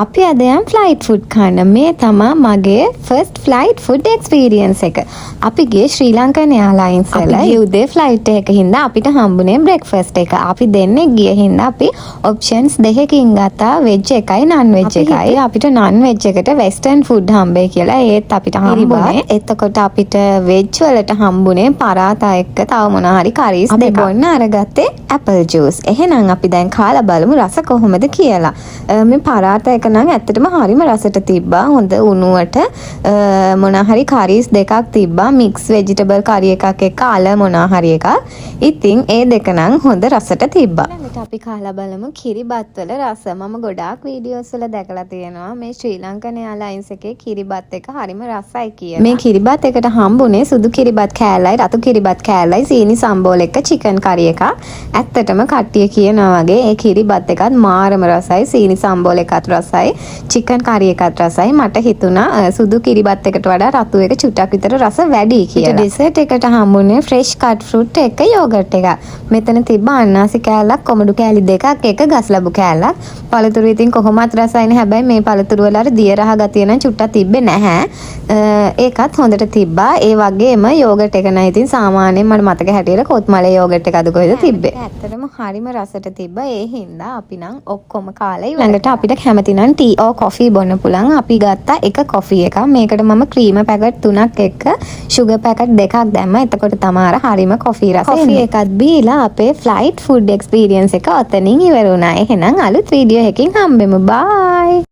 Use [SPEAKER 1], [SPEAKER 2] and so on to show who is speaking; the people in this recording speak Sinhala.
[SPEAKER 1] අපි අද යම් ෆ්ලයිට් ෆුඩ් කන්න. මේ තමා මගේ ෆස්ට් ෆ්ලයිට් ෆුඩ් එක්ස්පීරියන්ස් එක. අපි ගියේ ශ්‍රී ලංකන් එයාර්ලයින්ස් වල. අපි උදේ ෆ්ලයිට් එක හින්දා අපිට හම්බුනේ බ්‍රෙක්ෆාස්ට් එක. අපි දෙන්නේ ගිය හින්දා අපි ඔප්ෂන්ස් දෙකකින් ගත්තා, වෙජ් එකයි නන් වෙජ් එකයි. අපිට නන් වෙජ් එකට වෙස්ටර්න් ෆුඩ් හම්බෙයි කියලා ඒත් අපිට හම්බුනේ. එතකොට අපිට වෙජ් වලට හම්බුනේ පරාතා එක්ක තව මොනවා හරි කරීස් දෙක. බොන්න අරගත්තේ ඇපල් ජූස්. එහෙනම් අපි දැන් කාලා බලමු රස කොහොමද කියලා. මේ පරාතා එක නම් ඇත්තටම හරිම රසට තිබ්බා. හොඳ උණුවට මොනවා හරි කරීස් දෙකක් තිබ්බා. මික්ස් වෙජිටබල් කරි එකක් එක්ක අල මොනවා හරි එකක්. ඉතින් ඒ දෙක නම් හොඳ රසට තිබ්බා. ඊළඟට අපි කාලා බලමු කිරිබත් වල රස. මම ගොඩාක් වීඩියෝස් වල දැකලා තියෙනවා මේ ශ්‍රී ලංකන් එයාර්ලයින්ස් එකේ කිරිබත් එක හරිම රසයි කියලා. මේ කිරිබත් එකට හම්බුනේ සුදු කිරිබත් කෑල්ලයි රතු කිරිබත් කෑල්ලයි සීනි සම්බෝල එක්ක චිකන් කරි එකක්. ඇත්තටම කට්ටිය කියනවා වගේ ඒ කිරිබත් එකත් මාරම රසයි, සීනි සම්බෝල එකත් රසයි, චිකන් කරි එකත් රසයි. මට හිතුණා සුදු කිරිබත් එකට වඩා රතු එක චුට්ටක් විතර රස වැඩි කියලා. ඩෙසර්ට් එකට හම්බුනේ ෆ්‍රෙෂ් කට් ෆෘට් එක යෝගර්ට් එක. මෙතන තිබ්බ අන්නාසි කෑල්ලක්, කොමඩු කෑලි දෙකක්, එක ගස් ලැබු කෑල්ලක්. පළතුරු ඉතින් කොහොමත් රසයිනේ. හැබැයි මේ පළතුරු වල අර දිය රහ ගතිය නම් චුට්ටක් තිබ්බේ නැහැ. ඒකත් හොඳට තිබ්බා. ඒ වගේම යෝගර්ට් එක නම් ඉතින් සාමාන්‍යයෙන් මට මතක හැටියට කොත්මලේ යෝගර්ට් එකද කොහෙද තිබ්බේ. ඇත්තටම හරිම රසට තිබ්බා. ඒ හින්දා අපි නම් ඔක්කොම කාලා ඊළඟට අපිට කැමති නම් ටී ඕ කොෆි බොන්න පුළුවන්. අපි ගත්තා එක කොෆි එකක්. මේකට මම ක්‍රීම පැකට් 3ක් එක්ක සුගර් පැකට් 2ක් දැම්මා. එතකොට තමයි හරිම කොෆි රස. කොෆි එකත් බීලා අපේ ෆ්ලයිට් ෆුඩ් එක්ස්පීරියන්ස් එක ඔතනින් ඉවර වුණා. එහෙනම් අලුත් වීඩියෝ එකකින් හම්බෙමු. බයි.